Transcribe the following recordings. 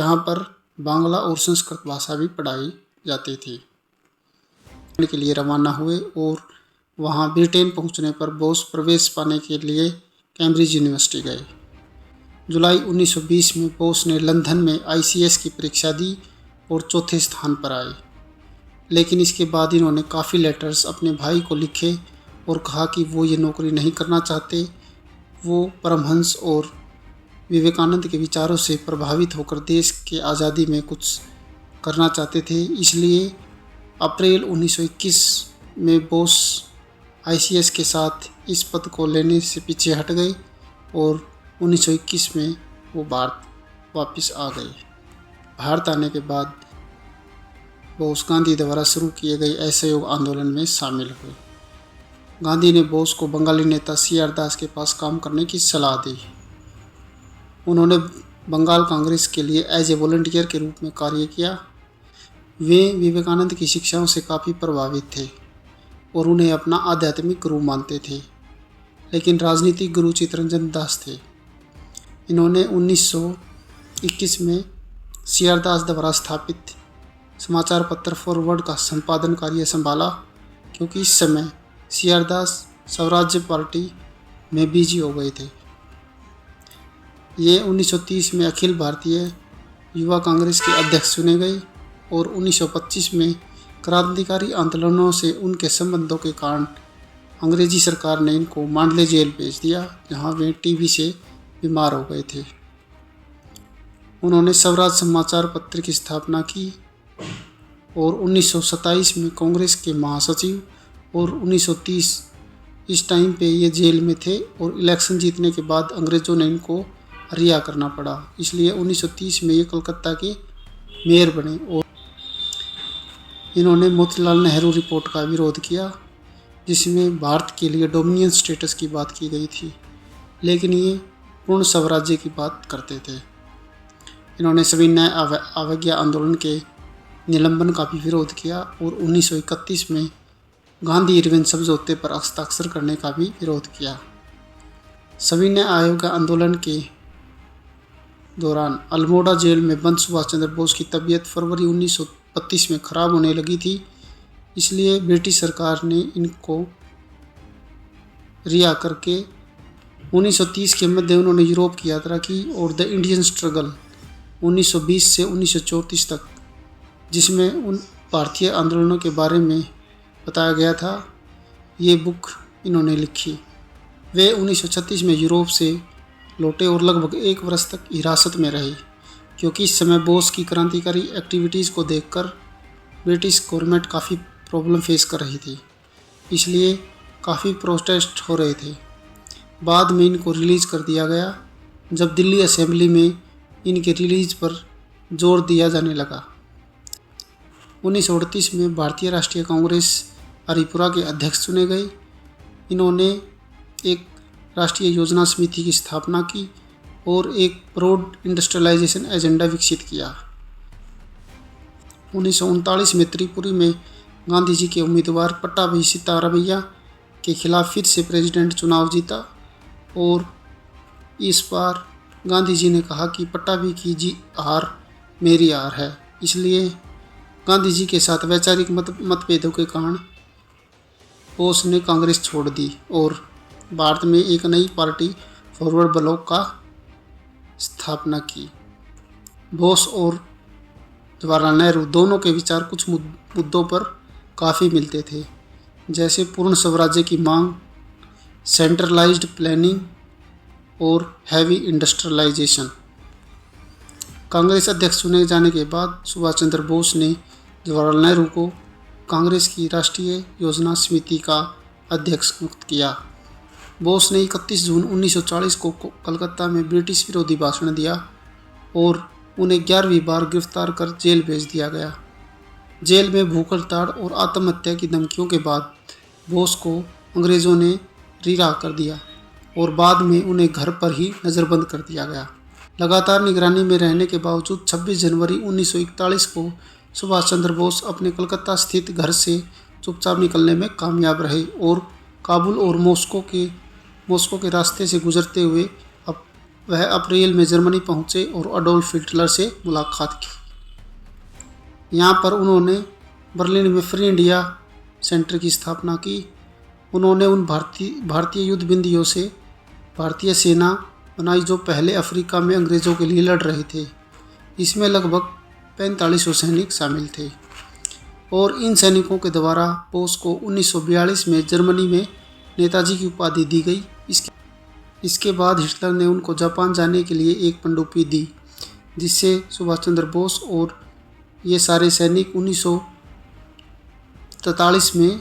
यहाँ पर बांग्ला और संस्कृत भाषा भी पढ़ाई जाती थी। के लिए रवाना हुए और वहाँ ब्रिटेन पहुँचने पर बोस प्रवेश पाने के लिए कैम्ब्रिज यूनिवर्सिटी गए। जुलाई 1920 में बोस ने लंदन में ICS की परीक्षा दी और चौथे स्थान पर आए। लेकिन इसके बाद इन्होंने काफ़ी लेटर्स अपने भाई को लिखे और कहा कि वो ये नौकरी नहीं करना चाहते। वो परमहंस और विवेकानंद के विचारों से प्रभावित होकर देश के आज़ादी में कुछ करना चाहते थे। इसलिए अप्रैल 1921 में बोस ICS के साथ इस पद को लेने से पीछे हट गए और 1921 में वो भारत वापस आ गए। भारत आने के बाद बोस गांधी द्वारा शुरू किए गए असहयोग आंदोलन में शामिल हुए। गांधी ने बोस को बंगाली नेता CR दास के पास काम करने की सलाह दी। उन्होंने बंगाल कांग्रेस के लिए एज ए वॉलंटियर के रूप में कार्य किया। वे विवेकानंद की शिक्षाओं से काफ़ी प्रभावित थे और उन्हें अपना आध्यात्मिक गुरु मानते थे, लेकिन राजनीतिक गुरु चित्तरंजन दास थे। इन्होंने 1921 में CR दास द्वारा स्थापित समाचार पत्र फॉरवर्ड का संपादन कार्य संभाला, क्योंकि इस समय CR दास स्वराज्य पार्टी में बिजी हो गए थे। ये 1930 में अखिल भारतीय युवा कांग्रेस के अध्यक्ष चुने गए और 1925 में क्रांतिकारी आंदोलनों से उनके संबंधों के कारण अंग्रेजी सरकार ने इनको मांडले जेल भेज दिया, जहां वे TB से बीमार हो गए थे। उन्होंने स्वराज समाचार पत्र की स्थापना की और 1927 में कांग्रेस के महासचिव और 1930 इस टाइम पे ये जेल में थे और इलेक्शन जीतने के बाद अंग्रेज़ों ने इनको रिहा करना पड़ा। इसलिए 1930 में ये कलकत्ता के मेयर बने और इन्होंने मोतीलाल नेहरू रिपोर्ट का विरोध किया, जिसमें भारत के लिए डोमिनियन स्टेटस की बात की गई थी, लेकिन ये पूर्ण स्वराज्य की बात करते थे। इन्होंने सविनय अवज्ञा आंदोलन के निलंबन का भी विरोध किया और 1931 में गांधी इरविन समझौते पर हस्ताक्षर करने का भी विरोध किया। सविनय अवज्ञा आंदोलन के दौरान अल्मोड़ा जेल में बंद सुभाष चंद्र बोस की तबीयत फरवरी 1932 में ख़राब होने लगी थी। इसलिए ब्रिटिश सरकार ने इनको रिहा करके 1930 के मध्य उन्होंने यूरोप की यात्रा की और द इंडियन स्ट्रगल 1920 से 1934 तक, जिसमें उन भारतीय आंदोलनों के बारे में बताया गया था, ये बुक इन्होंने लिखी। वे 1936 में यूरोप से लौटे और लगभग 1 वर्ष तक हिरासत में रहे, क्योंकि इस समय बोस की क्रांतिकारी एक्टिविटीज़ को देखकर ब्रिटिश गवर्नमेंट काफ़ी प्रॉब्लम फेस कर रही थी, इसलिए काफ़ी प्रोटेस्ट हो रहे थे। बाद में इनको रिलीज़ कर दिया गया, जब दिल्ली असेंबली में इनके रिलीज़ पर जोर दिया जाने लगा। 1938 में भारतीय राष्ट्रीय कांग्रेस हरिपुरा के अध्यक्ष चुने गए। इन्होंने एक राष्ट्रीय योजना समिति की स्थापना की और एक ब्रॉड इंडस्ट्रियलाइजेशन एजेंडा विकसित किया। 1939 में त्रिपुरी में गांधी जी के उम्मीदवार पट्टाभी सिद्धारमैया के खिलाफ फिर से प्रेसिडेंट चुनाव जीता और इस बार गांधी जी ने कहा कि पट्टाभी की हार मेरी हार है। इसलिए गांधी जी के साथ वैचारिक मतभेदों के कारण बोस ने कांग्रेस छोड़ दी और भारत में एक नई पार्टी फॉरवर्ड ब्लॉक का स्थापना की। बोस और जवाहरलाल नेहरू दोनों के विचार कुछ मुद्दों पर काफ़ी मिलते थे, जैसे पूर्ण स्वराज्य की मांग, सेंट्रलाइज्ड प्लानिंग और हैवी इंडस्ट्रियलाइजेशन। कांग्रेस अध्यक्ष चुने जाने के बाद सुभाष चंद्र बोस ने जवाहरलाल नेहरू को कांग्रेस की राष्ट्रीय योजना समिति का अध्यक्ष नियुक्त किया। बोस ने 31 जून 1940 को कलकत्ता में ब्रिटिश विरोधी भाषण दिया और उन्हें 11वीं बार गिरफ्तार कर जेल भेज दिया गया। जेल में भूख हड़ताल और आत्महत्या की धमकियों के बाद बोस को अंग्रेज़ों ने रिहा कर दिया और बाद में उन्हें घर पर ही नज़रबंद कर दिया गया। लगातार निगरानी में रहने के बावजूद 26 जनवरी 1941 को सुभाष चंद्र बोस अपने कलकत्ता स्थित घर से चुपचाप निकलने में कामयाब रहे और काबुल और मॉस्को के रास्ते से गुजरते हुए वह अप्रैल में जर्मनी पहुंचे और अडोल्फ हिटलर से मुलाकात की। यहाँ पर उन्होंने बर्लिन में फ्री इंडिया सेंटर की स्थापना की। उन्होंने उन भारतीय युद्ध बंदियों से भारतीय सेना बनाई जो पहले अफ्रीका में अंग्रेज़ों के लिए लड़ रहे थे। इसमें लगभग 4500 सैनिक शामिल थे और इन सैनिकों के द्वारा बोस को 1942 में जर्मनी में नेताजी की उपाधि दी गई। इसके बाद हिटलर ने उनको जापान जाने के लिए एक पनडुब्बी दी, जिससे सुभाष चंद्र बोस और ये सारे सैनिक 1943 में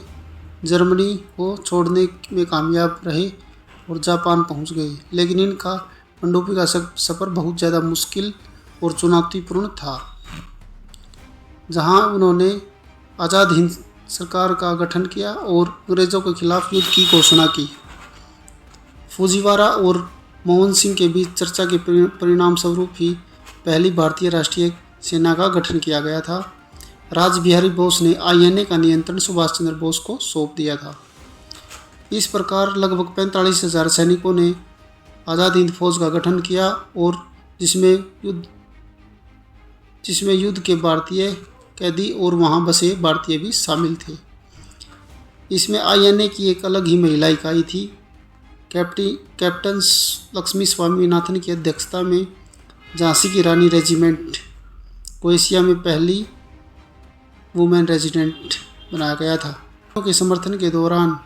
जर्मनी को छोड़ने में कामयाब रहे और जापान पहुंच गए। लेकिन इनका पनडुब्बी का सफ़र बहुत ज़्यादा मुश्किल और चुनौतीपूर्ण था, जहां उन्होंने आज़ाद हिंद सरकार का गठन किया और अंग्रेज़ों के खिलाफ युद्ध की घोषणा की। फुजीवारा और मोहन सिंह के बीच चर्चा के परिणाम स्वरूप ही पहली भारतीय राष्ट्रीय सेना का गठन किया गया था। रासबिहारी बोस ने INA का नियंत्रण सुभाष चंद्र बोस को सौंप दिया था। इस प्रकार लगभग 45,000 सैनिकों ने आज़ाद हिंद फौज का गठन किया और जिसमें युद्ध के भारतीय कैदी और वहां बसे भारतीय भी शामिल थे। इसमें INA की एक अलग ही महिला इकाई थी। कैप्टन लक्ष्मी स्वामीनाथन की अध्यक्षता में झांसी की रानी रेजिमेंट को एशिया में पहली वुमेन रेजिडेंट बनाया गया था। के समर्थन के दौरान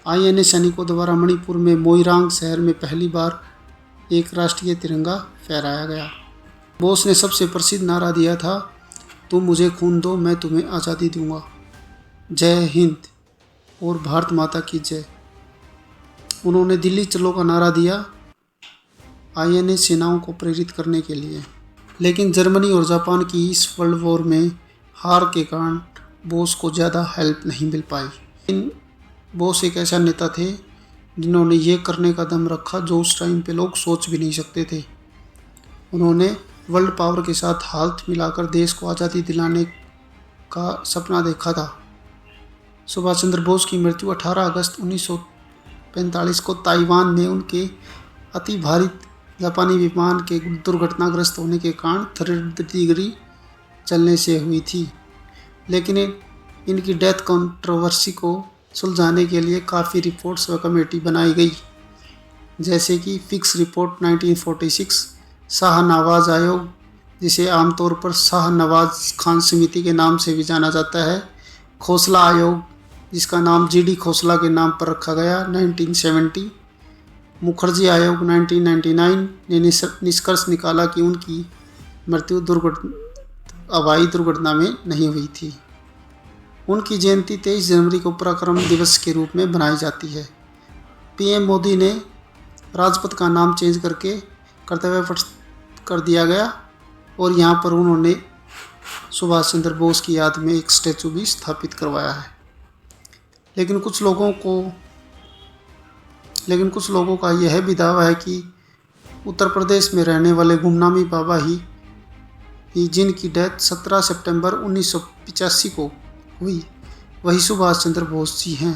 INA सैनिकों द्वारा मणिपुर में मोइरांग शहर में पहली बार एक राष्ट्रीय तिरंगा फहराया गया। बोस ने सबसे प्रसिद्ध नारा दिया था, तुम मुझे खून दो मैं तुम्हें आज़ादी दूंगा, जय हिंद और भारत माता की जय। उन्होंने दिल्ली चलो का नारा दिया INA सेनाओं को प्रेरित करने के लिए। लेकिन जर्मनी और जापान की इस वर्ल्ड वॉर में हार के कारण बोस को ज़्यादा हेल्प नहीं मिल पाई। लेकिन बोस एक ऐसा नेता थे जिन्होंने ये करने का दम रखा जो उस टाइम पे लोग सोच भी नहीं सकते थे। उन्होंने वर्ल्ड पावर के साथ हाथ मिलाकर देश को आज़ादी दिलाने का सपना देखा था। सुभाष चंद्र बोस की मृत्यु 18 अगस्त 1945 को ताइवान में उनके अति भारी जापानी विमान के दुर्घटनाग्रस्त होने के कारण 3rd डिग्री चलने से हुई थी। लेकिन इनकी डेथ कंट्रोवर्सी को सुलझाने के लिए काफ़ी रिपोर्ट्स व कमेटी बनाई गई, जैसे कि फिक्स रिपोर्ट 1946, शाह नवाज आयोग जिसे आमतौर पर शाह नवाज खान समिति के नाम से भी जाना जाता है, खोसला आयोग जिसका नाम GD खोसला के नाम पर रखा गया 1970, मुखर्जी आयोग 1999 ने निष्कर्ष निकाला कि उनकी मृत्यु हवाई दुर्घटना में नहीं हुई थी। उनकी जयंती 23 जनवरी को पराक्रम दिवस के रूप में बनाई जाती है। PM मोदी ने राजपथ का नाम चेंज करके कर्तव्य पथ कर दिया गया और यहाँ पर उन्होंने सुभाष चंद्र बोस की याद में एक स्टैचू भी स्थापित करवाया है। लेकिन कुछ लोगों का यह भी दावा है कि उत्तर प्रदेश में रहने वाले गुमनामी बाबा ही जिनकी डेथ 17 सितंबर 1985 को हुई, वही सुभाष चंद्र बोस जी हैं,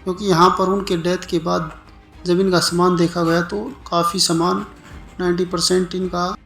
क्योंकि यहाँ पर उनके डेथ के बाद जब इनका सामान देखा गया तो काफ़ी सामान 90% इनका